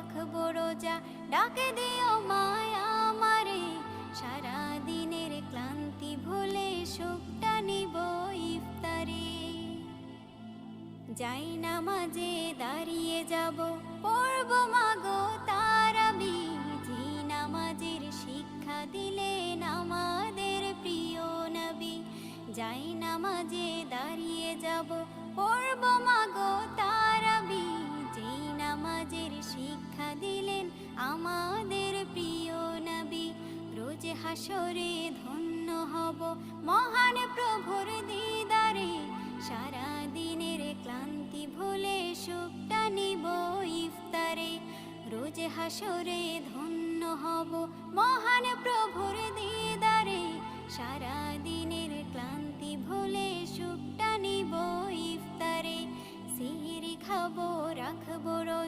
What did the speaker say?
রাখবো রোজা, ডাকে দিও মায়া আমারে, সারা দিনের ক্লান্তি ভুলে সুখটা নিব ইফতারে। যাই নামাজে দাঁড়িয়ে যাব, পড়ব মাগো তারাবি, যে নামাজের শিক্ষা দিলেন আমাদের প্রিয় নবী। যাই নামাজে দাঁড়িয়ে যাব, পড়ব মাগো তারাবি, যে নামাজের শিক্ষা দিলেন আমাদের প্রিয় নবী। রোজ হাসরে ধন্য হব মহান প্রভুর দিদারে, সারা দিনের ক্লান্তি ভুলে সুখটা নিব ইফতারে। রোজ হাসরে ধন্য হব মহান প্রভুর দিদারে, সারা দিনের ক্লান্তি ভুলে সুখটা নিব ইফতারে। সিহরি খাবো রাখবো রোজা।